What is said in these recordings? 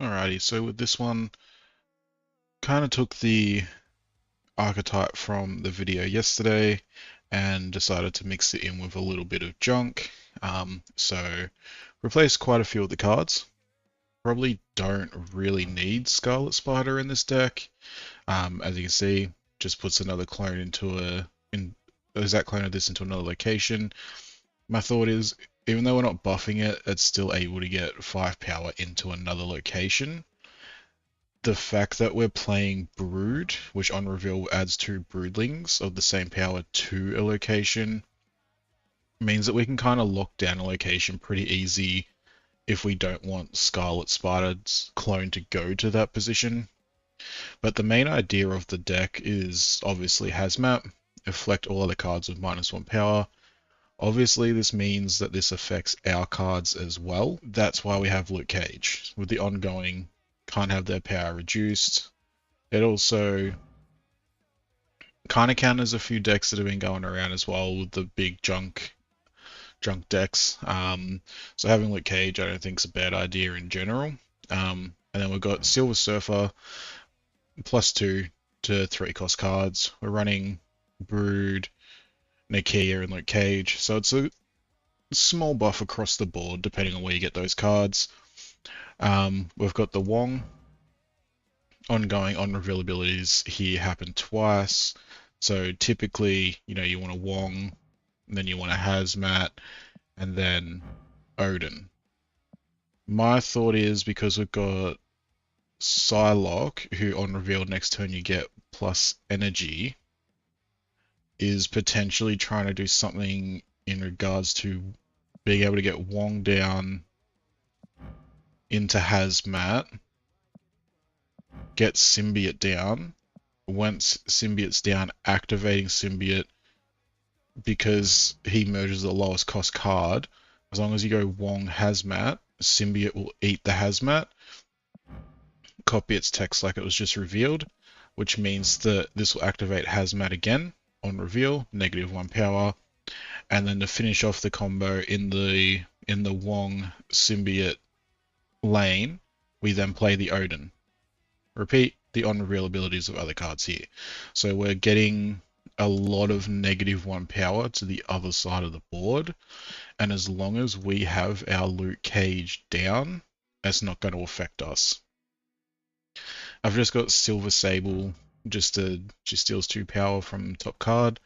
Alrighty, so with this one, kind of took the archetype from the video yesterday and decided to mix it in with a little bit of junk. So replaced quite a few of the cards. Probably don't really need Scarlet Spider in this deck. As you can see, just puts another clone into in exact clone of this into another location. My thought is, even though we're not buffing it, it's still able to get 5 power into another location. The fact that we're playing Brood, which on reveal adds 2 broodlings of the same power to a location, means that we can kind of lock down a location pretty easy if we don't want Scarlet Spider's clone to go to that position. But the main idea of the deck is obviously hazmat, affect all other cards with -1 power. Obviously, this means that this affects our cards as well. That's why we have Luke Cage. With the ongoing, can't have their power reduced. It also kind of counters a few decks that have been going around as well with the big junk decks. So having Luke Cage, I don't think is a bad idea in general. And then we've got Silver Surfer, +2 to 3 cost cards. We're running Brood, Nakia, and Luke Cage. So it's a small buff across the board depending on where you get those cards. We've got the Wong. Ongoing on reveal abilities here happen twice. So typically, you want a Wong, and then you want a Hazmat, and then Odin. My thought is because we've got Psylocke, who on reveal next turn you get plus energy, is potentially trying to do something in regards to being able to get Wong down into Hazmat, get Symbiote down. Once Symbiote's down, activating Symbiote because he merges the lowest cost card. As long as you go Wong Hazmat, Symbiote will eat the Hazmat, copy its text like it was just revealed, which means that this will activate Hazmat again on reveal, -1 power, and then to finish off the combo in the Wong Symbiote lane, we then play the Odin. Repeat the on-reveal abilities of other cards here. So we're getting a lot of -1 power to the other side of the board, and as long as we have our Luke Cage down, that's not going to affect us. I've just got Silver Sable, she steals 2 power from top card.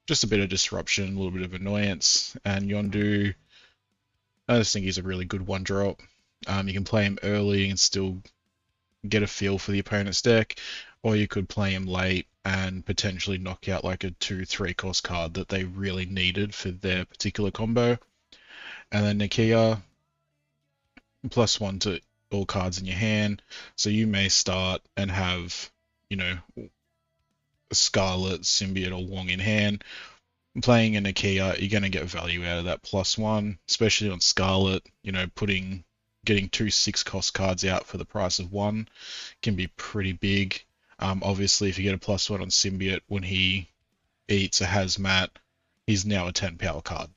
Just a bit of disruption, a little bit of annoyance, and Yondu, I just think he's a really good 1-drop. You can play him early and still get a feel for the opponent's deck, or you could play him late and potentially knock out like a 2-3 cost card that they really needed for their particular combo. And then Nakia, +1 to all cards in your hand, so you may start and have, a Scarlet, Symbiote, or Wong in hand. Playing a Nakia, you're going to get value out of that +1, especially on Scarlet, getting 2 6-cost cards out for the price of 1 can be pretty big. Obviously, if you get a +1 on Symbiote when he eats a Hazmat, he's now a 10 power card.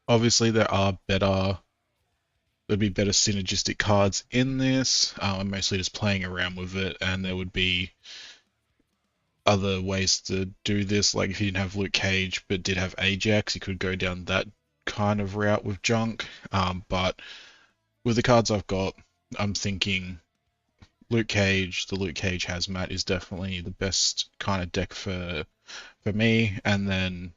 Obviously, there'd be better synergistic cards in this. I'm mostly just playing around with it, and there would be other ways to do this. Like if you didn't have Luke Cage but did have Ajax, you could go down that kind of route with junk. But with the cards I've got, I'm thinking the Luke Cage Hazmat is definitely the best kind of deck for me. And then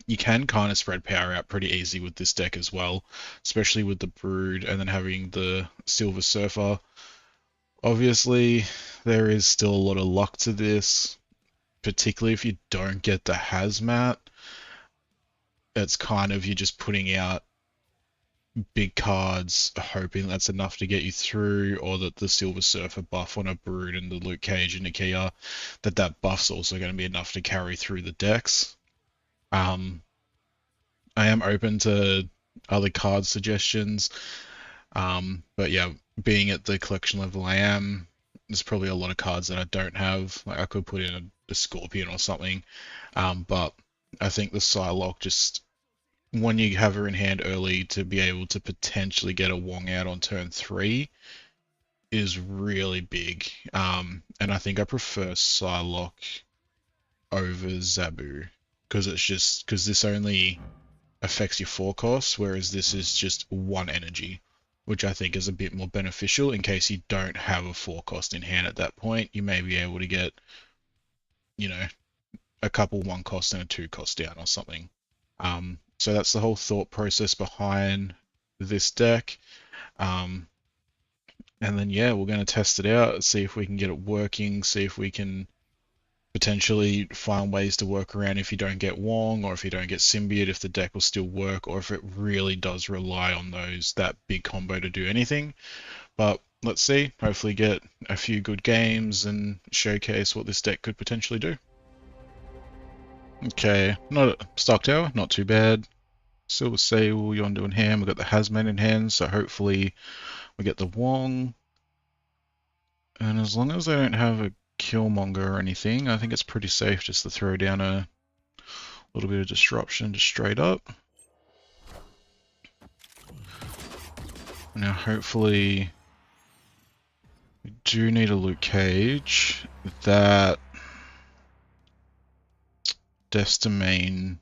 you can kind of spread power out pretty easy with this deck as well, especially with the Brood and then having the Silver Surfer. Obviously, there is still a lot of luck to this, particularly if you don't get the Hazmat. It's kind of you're just putting out big cards, hoping that's enough to get you through, or that the Silver Surfer buff on a Brood and the Luke Cage and Nakia, that buff's also going to be enough to carry through the decks. I am open to other card suggestions, but yeah, being at the collection level I am, there's probably a lot of cards that I don't have. Like I could put in a Scorpion or something, but I think the Psylocke just when you have her in hand early to be able to potentially get a Wong out on turn 3 is really big. And I think I prefer Psylocke over Zabu because this only affects your 4 costs, whereas this is just 1 energy, which I think is a bit more beneficial in case you don't have a 4 cost in hand at that point. You may be able to get, you know, a couple 1 cost and a 2 cost down or something. So that's the whole thought process behind this deck. And then yeah, we're going to test it out, see if we can get it working, see if we can potentially find ways to work around if you don't get Wong or if you don't get Symbiote, if the deck will still work, or if it really does rely on that big combo to do anything. But let's see, hopefully get a few good games and showcase what this deck could potentially do. Okay, not a Stock Tower, not too bad. Silver Sable, Yondu in hand, we've got the Hazmat in hand, so hopefully we get the Wong. And as long as they don't have a Killmonger or anything, I think it's pretty safe just to throw down a little bit of disruption just straight up. Now hopefully we do need a Luke Cage. That Destamine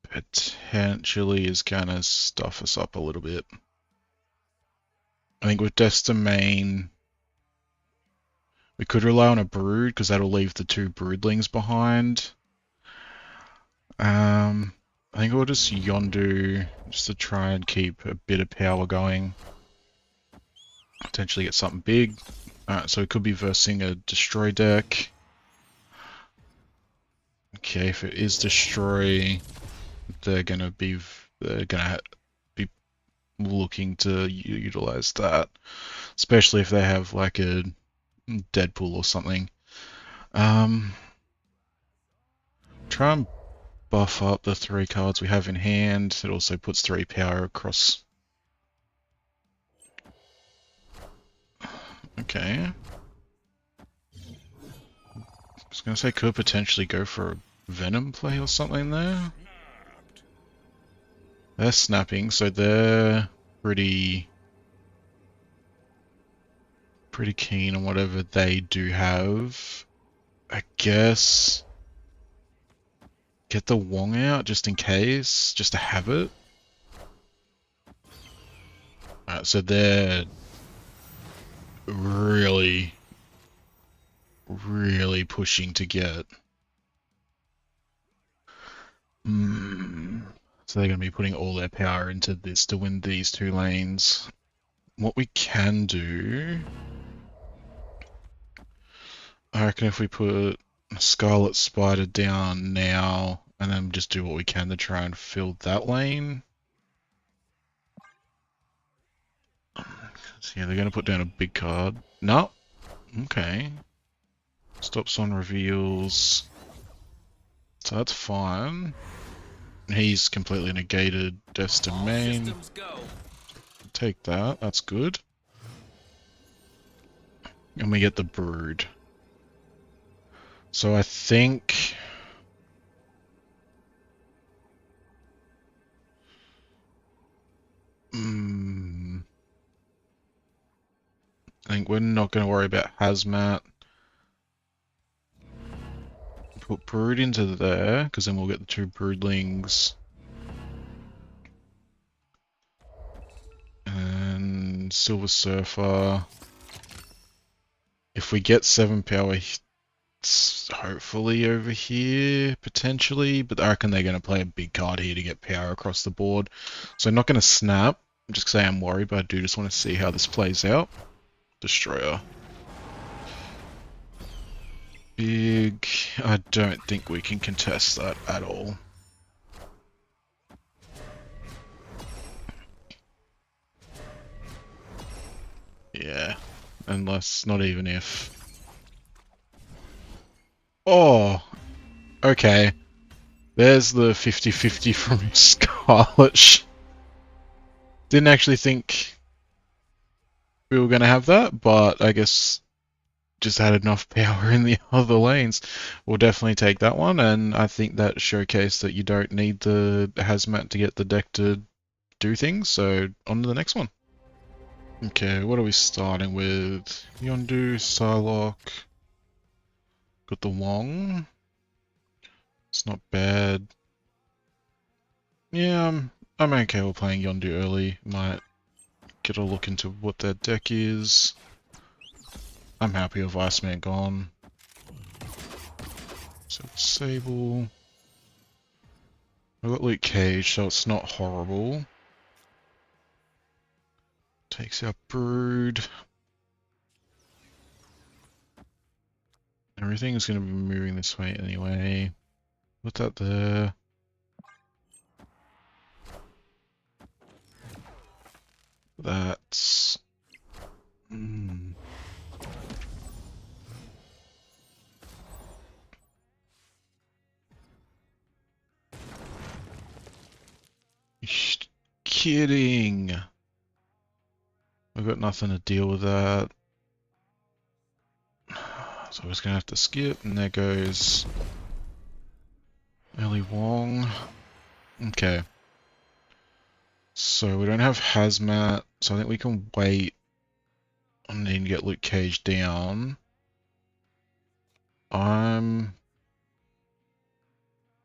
potentially is gonna stuff us up a little bit. I think with Destamine we could rely on a Brood because that'll leave the 2 Broodlings behind. I think we'll just Yondu just to try and keep a bit of power going. Potentially get something big. Alright, so it could be versing a Destroy deck. Okay, if it is Destroy, they're gonna be looking to utilize that, especially if they have like a Deadpool or something. Try and buff up the 3 cards we have in hand. It also puts 3 power across. Okay. I was gonna say could potentially go for a Venom play or something there. They're snapping, so they're pretty keen on whatever they do have. I guess get the Wong out just in case, just to have it. Alright, so they're really pushing to get. So they're going to be putting all their power into this to win these 2 lanes. What we can do, I reckon if we put Scarlet Spider down now and then just do what we can to try and fill that lane. So yeah, they're going to put down a big card. No. Okay. Stops on reveals. So that's fine. He's completely negated Death's Domain. Take that, that's good. And we get the Brood. So I think I think we're not going to worry about Hazmat. Put Brood into there, because then we'll get the 2 Broodlings. And Silver Surfer. If we get 7 power, it's hopefully over here, potentially. But I reckon they're going to play a big card here to get power across the board. So I'm not going to snap. I'm just saying I'm worried, but I do just want to see how this plays out. Destroyer. Big. I don't think we can contest that at all. Yeah. Unless, not even if. Oh! Okay. There's the 50-50 from Scarlet. Didn't actually think we were going to have that, but I guess just had enough power in the other lanes. We'll definitely take that one, and I think that showcased that you don't need the hazmat to get the deck to do things, so on to the next one. Okay, what are we starting with? Yondu, Psylocke, got the Wong. It's not bad. Yeah, I'm okay with playing Yondu early. Might get a look into what their deck is. I'm happy with Iceman gone. So Sable. I've got Luke Cage, so it's not horrible. Takes out Brood. Everything's going to be moving this way anyway. Put that there. That's... Kidding. I've got nothing to deal with that. So I'm just going to have to skip, and there goes Ellie Wong. Okay. So we don't have hazmat, so I think we can wait on needing to get Luke Cage down. I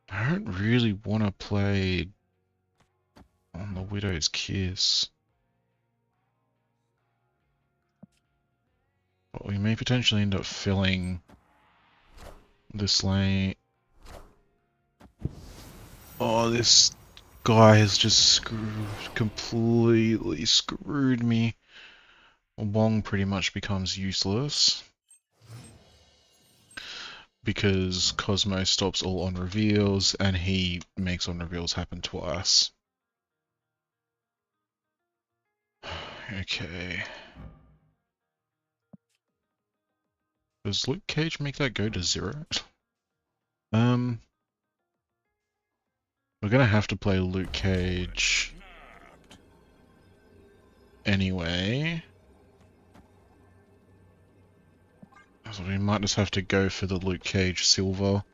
don't really want to play on the Widow's Kiss. But we may potentially end up filling this lane. Oh, this guy has just completely screwed me. Wong pretty much becomes useless because Cosmo stops all on reveals and he makes on reveals happen twice. Okay. Does Luke Cage make that go to 0? We're gonna have to play Luke Cage anyway. So we might just have to go for the Luke Cage silver.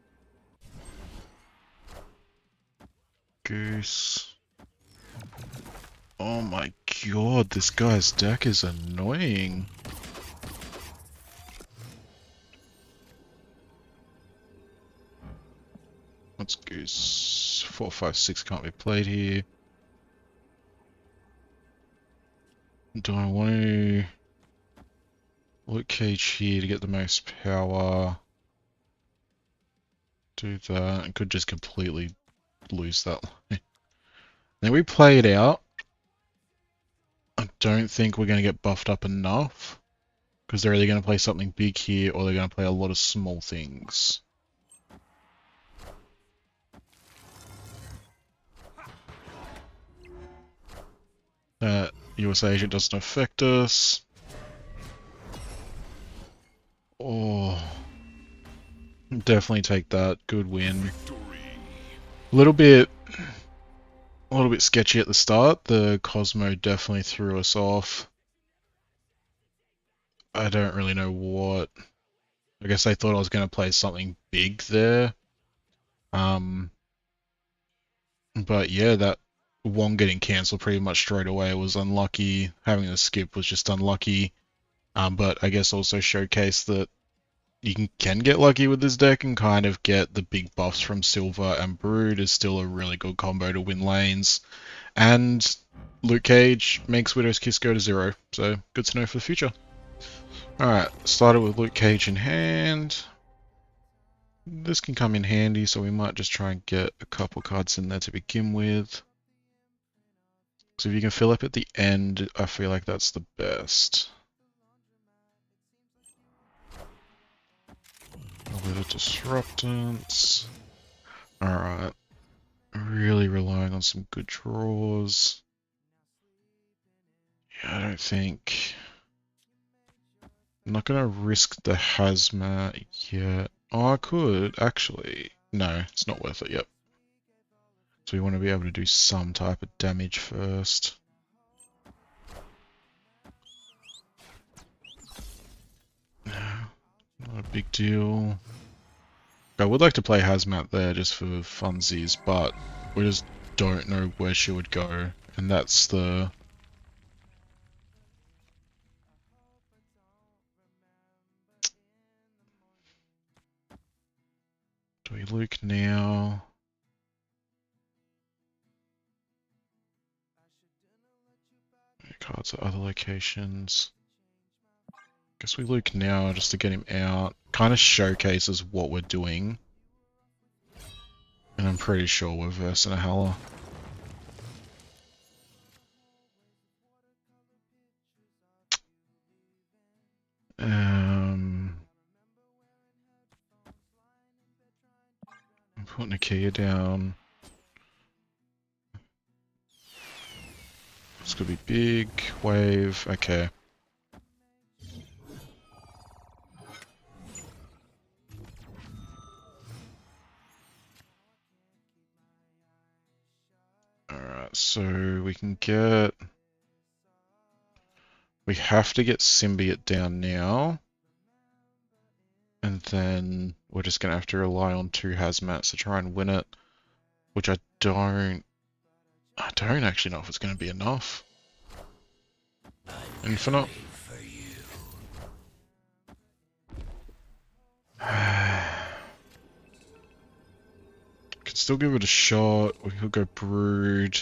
Goose. Oh my god, this guy's deck is annoying. What's Goose? 4, 5, 6 can't be played here. Do I want to Luke Cage here to get the most power? Do that. I could just completely lose that line. Then we play it out. I don't think we're going to get buffed up enough. Because they're either going to play something big here or they're going to play a lot of small things. USA agent doesn't affect us. Oh, definitely take that. Good win. A little bit sketchy at the start. The Cosmo definitely threw us off. I don't really know what. I guess they thought I was going to play something big there. But yeah, that Wong getting cancelled pretty much straight away was unlucky. Having the skip was just unlucky. But I guess also showcased that you can get lucky with this deck and kind of get the big buffs from Silver and Brood is still a really good combo to win lanes. And Luke Cage makes Widow's Kiss go to 0, so good to know for the future. Alright, started with Luke Cage in hand. This can come in handy, so we might just try and get a couple cards in there to begin with. So if you can fill up at the end, I feel like that's the best. A bit of disruptance. Alright. Really relying on some good draws. Yeah, I don't think... I'm not gonna risk the hazmat yet. Oh, I could, actually. No, it's not worth it yet. So we want to be able to do some type of damage first. big deal. I would like to play hazmat there just for funsies, but we just don't know where she would go, and that's the... Do we Luke now? Cards at other locations. Guess we Luke now just to get him out. Kind of showcases what we're doing. And I'm pretty sure we're versing a Hella. I'm putting a Kia down. It's gonna be big wave. Okay. Alright, so we can get... We have to get symbiote down now. And then we're just gonna have to rely on 2 hazmats to try and win it. Which I don't actually know if it's gonna be enough. Infinite. Can still give it a shot. We could go Brood.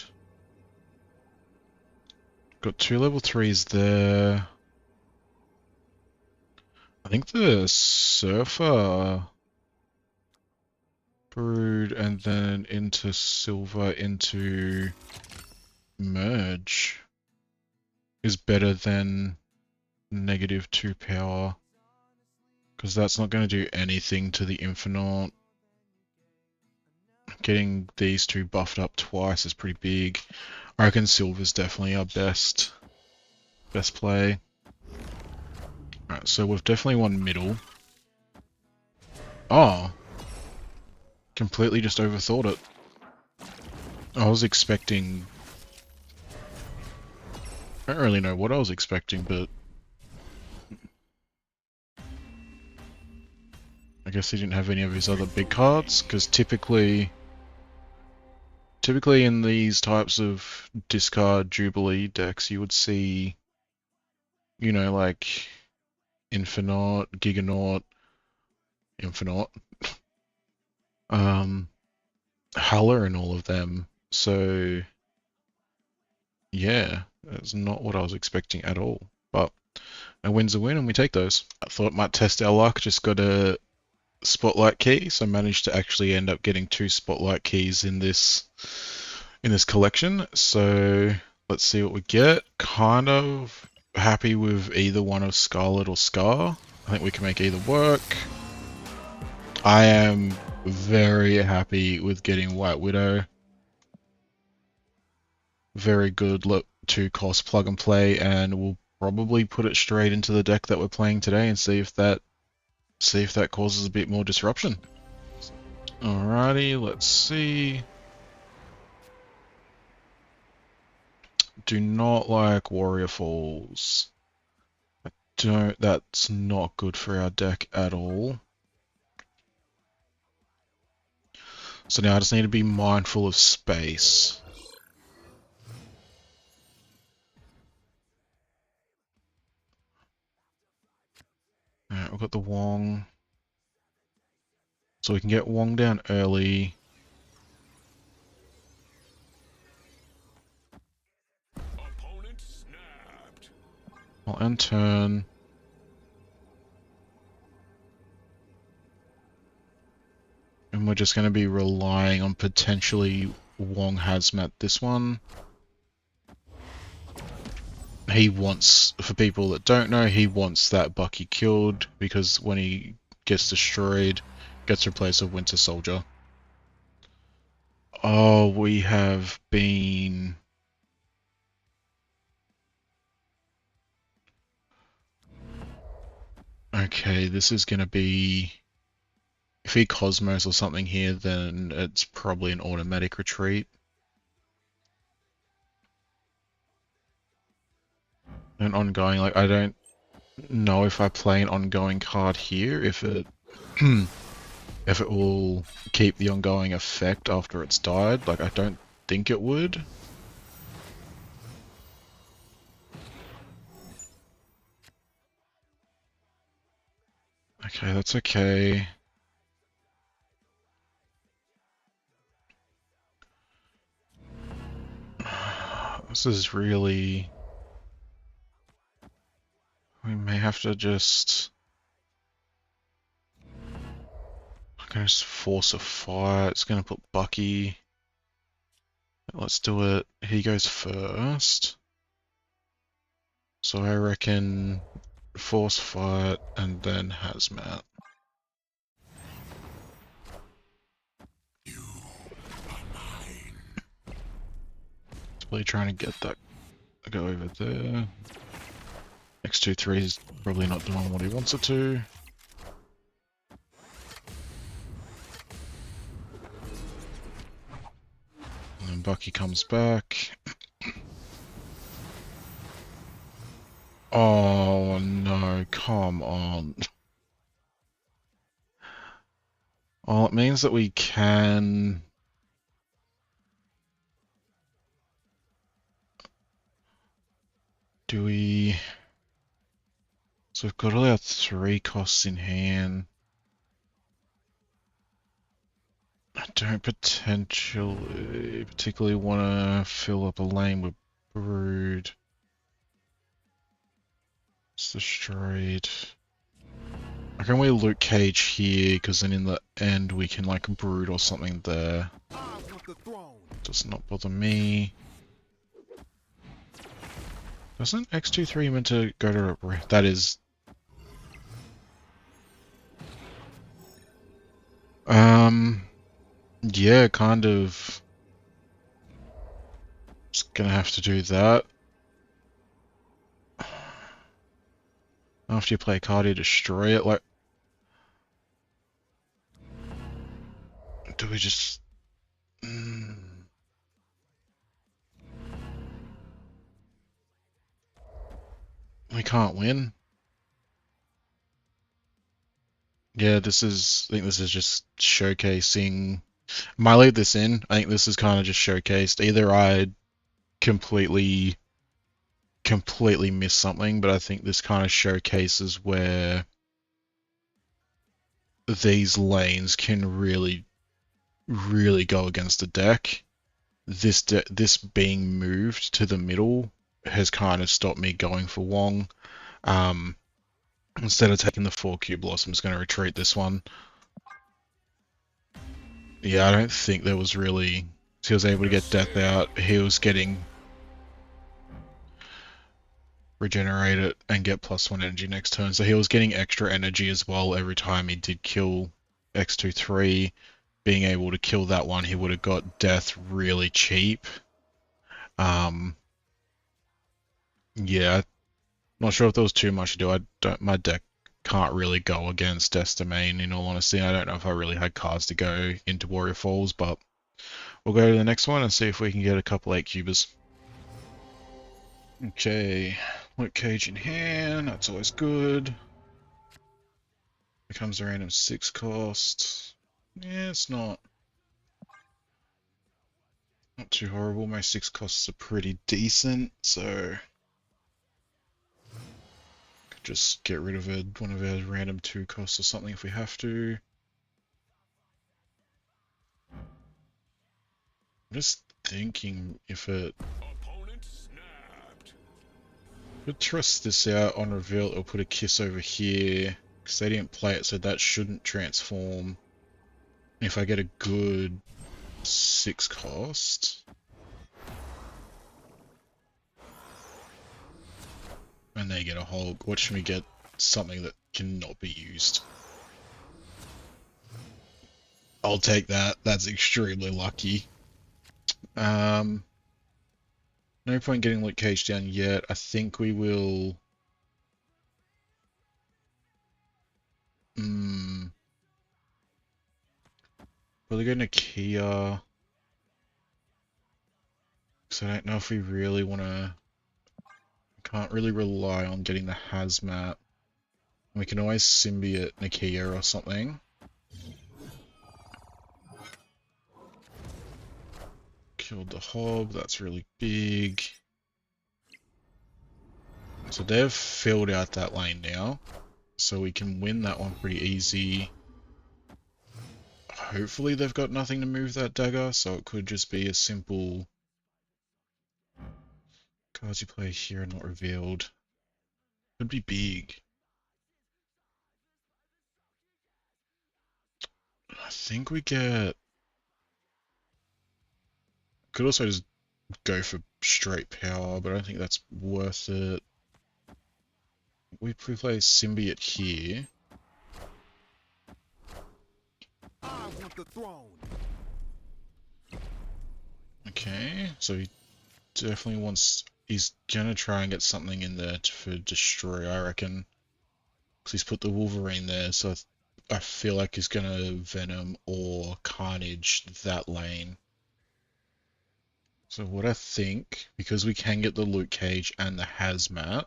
Got 2 level 3s there. I think the Surfer... Brood and then into Silver into Merge is better than -2 power. Because that's not going to do anything to the Infinite. Getting these 2 buffed up twice is pretty big. I reckon Silver's definitely our best play. Alright, so we've definitely won middle. Oh! Completely just overthought it. I was expecting... I don't really know what I was expecting, but... I guess he didn't have any of his other big cards, because typically in these types of discard Jubilee decks, you would see, you know, like Infinite, Giganaut, Infinite, Halla and all of them. So, yeah, that's not what I was expecting at all. But a win's a win, and we take those. I thought it might test our luck. Just got a spotlight key, so I managed to actually end up getting 2 spotlight keys in this collection. So let's see what we get. Kind of happy with either one of Scarlet or Scar. I think we can make either work. I am very happy with getting White Widow. Very good 2-cost plug and play, and we'll probably put it straight into the deck that we're playing today and see if that causes a bit more disruption. Alrighty, let's see. Do not like Warrior Falls. That's not good for our deck at all. So now I just need to be mindful of space. Alright, we've got the Wong. So we can get Wong down early. Opponent snapped. I'll end turn. And we're just going to be relying on potentially Wong hazmat this one. He wants, for people that don't know, he wants that Bucky killed because when he gets destroyed, gets replaced with Winter Soldier. Oh, we have been... Okay, this is going to be... If he Cosmos or something here, then it's probably an automatic retreat. And ongoing, like, I don't know if I play an ongoing card here, if it if it will keep the ongoing effect after it's died. Like, I don't think it would. Okay, that's okay. This is really... We may have to just... I'm gonna just force a fire. It's gonna put Bucky. Let's do it. He goes first. So I reckon force fight and then hazmat. You are mine. It's really trying to get that to go over there. X23 is probably not doing what he wants it to. And then Bucky comes back. Oh no, come on. Well, it means that we can... Do we... So we've got all our 3 costs in hand. I don't particularly want to fill up a lane with Brood. It's destroyed. Can we loot cage here? Because then in the end we can like Brood or something there. Does not bother me. Doesn't X23 meant to go to... That is... Yeah, kind of. Just gonna have to do that. After you play a card, you destroy it. Like, do we just... We can't win. Yeah, this is... I think this is just showcasing... Might leave this in. I think this is kind of just showcased. Either I completely miss something, but I think this kind of showcases where these lanes can really go against the deck. This being moved to the middle has kind of stopped me going for Wong. Instead of taking the 4 Blossom, I'm just going to retreat this one. Yeah, I don't think there was really... He was able to get Death out. He was getting... Regenerate it and get +1 energy next turn. So he was getting extra energy as well every time he did kill X23. Being able to kill that one, he would have got death really cheap. Yeah, not sure if there was too much to do. My deck can't really go against Death's Domain, in all honesty. I don't know if I really had cards to go into Warrior Falls, but we'll go to the next one and see if we can get a couple 8-cubers. Okay, loot cage in hand, that's always good. Becomes a random 6 cost. Yeah, it's not too horrible. My 6 costs are pretty decent, so could just get rid of one of our random 2 costs or something if we have to. I'm just thinking if it Opponent snapped. would trust this out on reveal, it'll put a kiss over here because they didn't play it, so that shouldn't transform. If I get a good 6 cost. And they get a Hulk. Watch me get something that cannot be used. I'll take that. That's extremely lucky. No point getting Luke Cage down yet. I think we will... Probably go Nakia. Because I don't know if we really want to... Can't really rely on getting the hazmat. We can always symbiote Nakia or something. Killed the hob, that's really big. So they've filled out that lane now. So we can win that one pretty easy. Hopefully they've got nothing to move that dagger, so it could just be a simple cards you play here are not revealed. Could be big. I think we get... Could also just go for straight power, but I don't think that's worth it. We play symbiote here. I want the throne. Okay, so he definitely wants... He's gonna try and get something in there for destroy, I reckon. Because he's put the Wolverine there, so I feel like he's gonna Venom or Carnage that lane. So what I think, because we can get the Luke Cage and the Hazmat,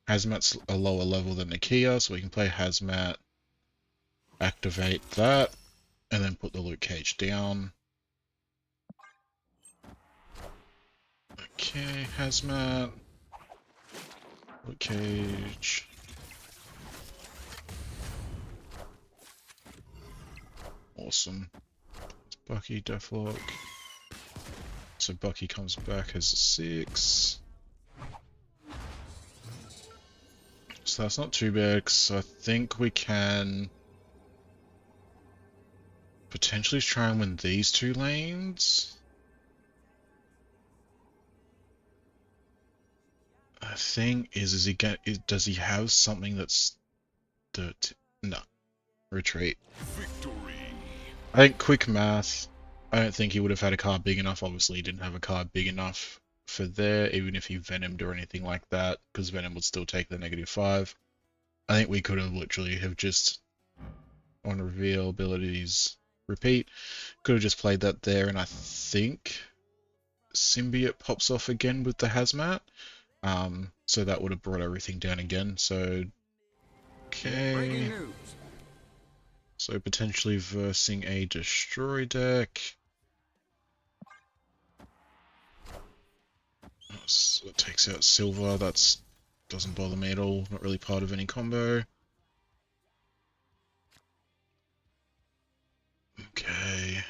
Hazmat's a lower level than Nakia, so we can play Hazmat, activate that, and then put the Luke Cage down. Okay, Hazmat, Luke Cage. Awesome. Bucky, Deathlock. So Bucky comes back as a 6. So that's not too bad, so I think we can potentially try and win these 2 lanes. I think is he does he have something that's no, retreat. Victory. I think quick math, I don't think he would have had a card big enough. Obviously he didn't have a card big enough for there, even if he Venomed or anything like that, because Venom would still take the -5. I think we could have literally have just on reveal abilities repeat, could have just played that there, and I think symbiote pops off again with the hazmat. So that would have brought everything down again. So okay. So potentially versing a destroy deck. So it takes out silver. That's doesn't bother me at all. Not really part of any combo. Okay.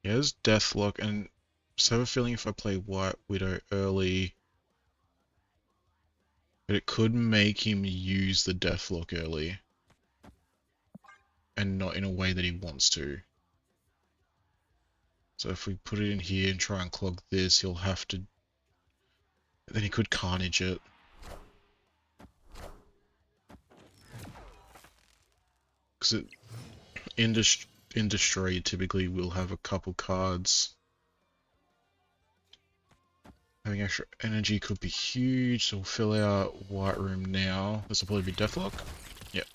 Yeah, there's Deathlock, and so I have a feeling if I play White Widow early, but it could make him use the Deathlock early, and not in a way that he wants to. So if we put it in here and try and clog this, he'll have to... Then he could Carnage it. Because in Destroy you typically will have a couple cards. Having extra energy could be huge, so we'll fill out White Room now. This will probably be Deathlock. Yep.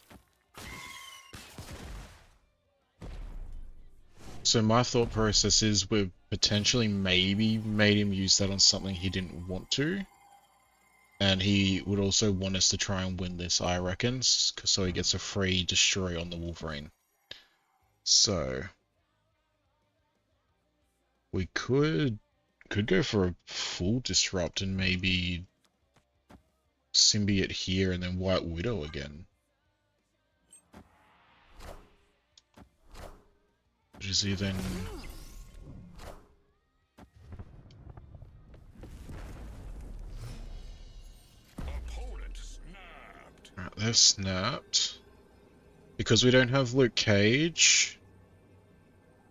So my thought process is we've potentially maybe made him use that on something he didn't want to. And he would also want us to try and win this, I reckon, so he gets a free destroy on the Wolverine. So we could go for a full disrupt and maybe symbiote here and then White Widow again. Which is then... Opponent snapped. Alright, they've snapped. Because we don't have Luke Cage,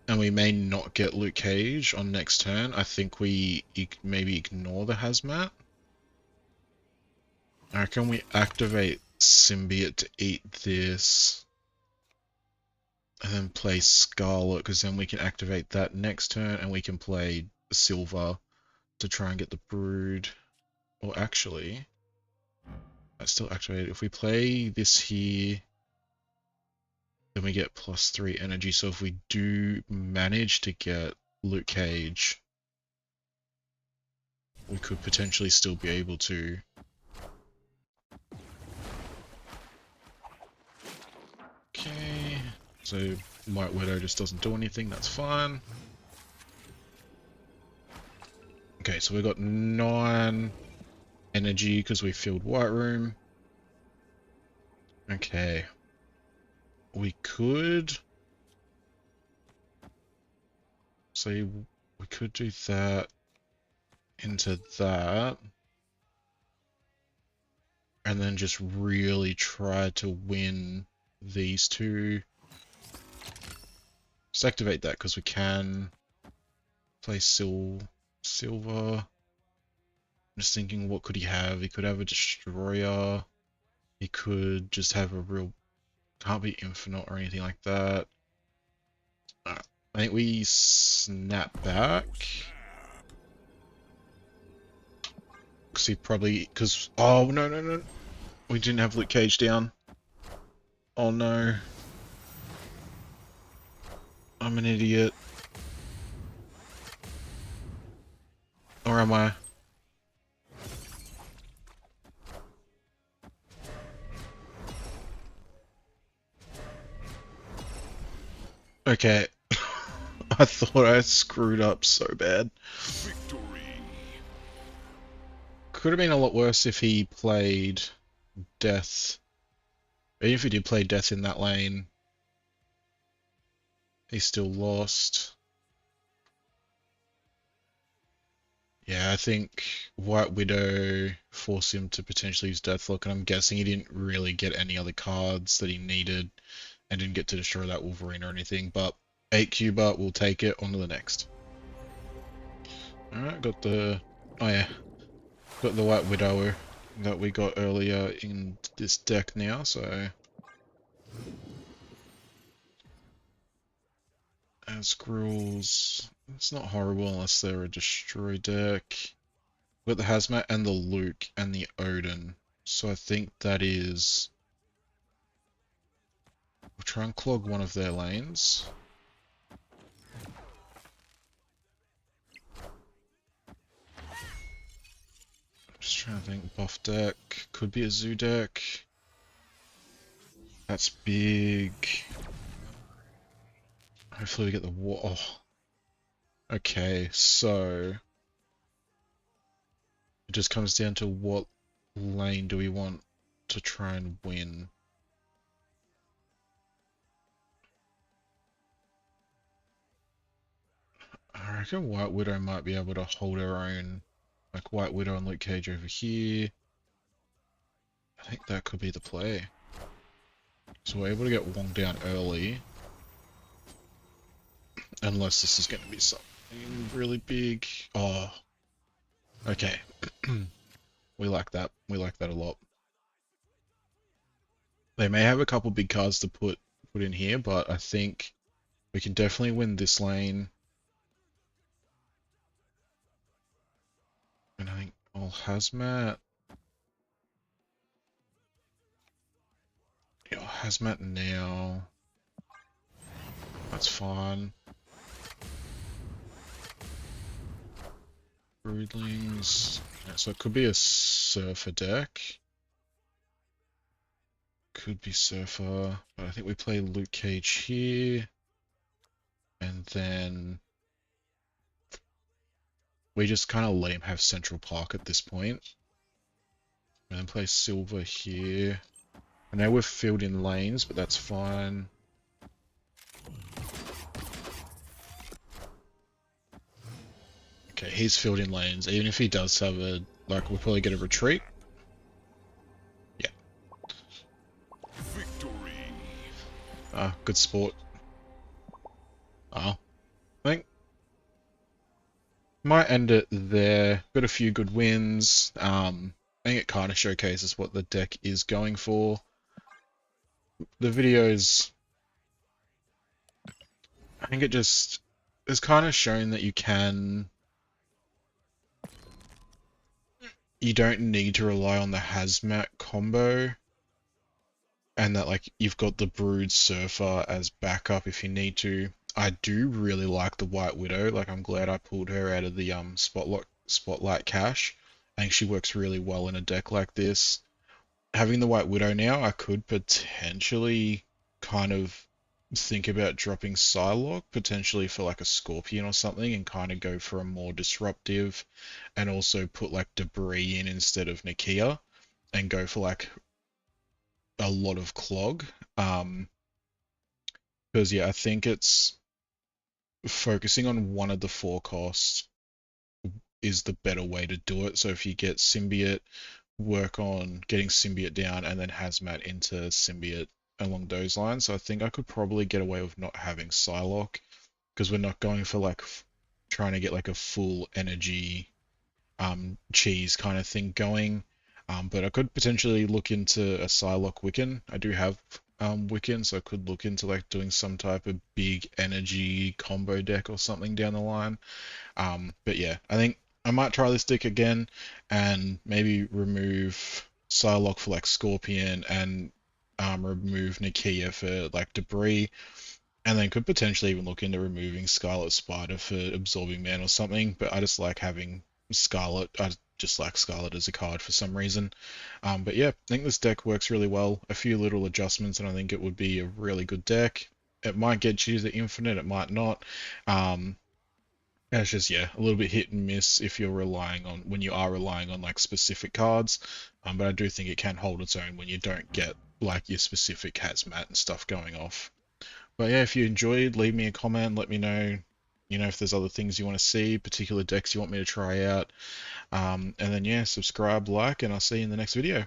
and we may not get Luke Cage on next turn, I think we maybe ignore the hazmat. I reckon we activate Symbiote to eat this, and then play Scarlet, because then we can activate that next turn, and we can play Silver to try and get the Brood. Or actually, I still activate it. If we play this here, then we get +3 energy. So if we do manage to get Luke Cage, we could potentially still be able to So White Widow just doesn't do anything, that's fine. Okay, so we've got 9 energy because we filled White Room. Okay. We could... See, we could do that into that. And then just really try to win these two. Just activate that because we can play silver. I'm just thinking, what could he have? He could have a destroyer. He could just have a real... Can't be infinite or anything like that. I think we snap back. Because he probably... Because... Oh, no, no, no. We didn't have Luke Cage down. Oh, no. I'm an idiot. Or am I? Okay. I thought I screwed up so bad. Victory. Could have been a lot worse if he played Death. Even if he did play Death in that lane, he still lost. Yeah, I think White Widow forced him to potentially use Deathlock, and I'm guessing he didn't really get any other cards that he needed and didn't get to destroy that Wolverine or anything, but 8 Cuba will take it on to the next. Alright, got the... Oh yeah, got the White Widower that we got earlier in this deck now, so... As Squirrels, it's not horrible unless they're a destroy deck. We've got the Hazmat and the Luke and the Odin. So I think that is... We'll try and clog one of their lanes. Just trying to think, buff deck, could be a zoo deck. That's big. Hopefully we get the war. Oh. Okay, so it just comes down to what lane do we want to try and win. I reckon White Widow might be able to hold her own. Like White Widow and Luke Cage over here. I think that could be the play. So we're able to get Wong down early. Unless this is going to be something really big. Oh. Okay. We like that. We like that a lot. They may have a couple big cards to put in here, but I think we can definitely win this lane. And I think all hazmat. Yeah, hazmat now. That's fine. Broodlings. Yeah, so it could be a surfer deck. Could be surfer, but I think we play Luke Cage here. And then we just kind of let him have Central Park at this point. And then play silver here. I know we're filled in lanes, but that's fine. Okay, he's filled in lanes. Even if he does have a... Like, we'll probably get a retreat. Yeah. Victory. Ah, good sport. Oh. I think... Might end it there. Got a few good wins. I think it kind of showcases what the deck is going for. The videos... I think it just... It's kind of shown that you can... You don't need to rely on the hazmat combo, and that like you've got the Brood Surfer as backup if you need to. I do really like the White Widow. Like I'm glad I pulled her out of the spotlight cache. I think she works really well in a deck like this. Having the White Widow now, I could potentially kind of think about dropping Psylocke potentially for like a Scorpion or something and kind of go for a more disruptive and also put like Debris in instead of Nakia and go for like a lot of Clog. Um, because yeah, I think it's focusing on one of the four costs is the better way to do it. So if you get Symbiote, work on getting Symbiote down and then Hazmat into Symbiote along those lines. So I think I could probably get away with not having Psylocke because we're not going for like trying to get like a full energy cheese kind of thing going. But I could potentially look into a Psylocke Wiccan. I do have Wiccan, so I could look into like doing some type of big energy combo deck or something down the line. But yeah, I think I might try this deck again and maybe remove Psylocke for like Scorpion and remove Nakia for like Debris, and then could potentially even look into removing Scarlet Spider for Absorbing Man or something. But I just like having Scarlet. I just like Scarlet as a card for some reason. But yeah, I think this deck works really well. A few little adjustments, and I think it would be a really good deck. It might get you to the infinite, it might not. Um, and it's just yeah, a little bit hit and miss if you're relying on when you are relying on like specific cards. But I do think it can hold its own when you don't get like your specific hazmat and stuff going off. But yeah, if you enjoyed, leave me a comment, let me know, if there's other things you want to see, particular decks you want me to try out. And then yeah, subscribe, like, and I'll see you in the next video.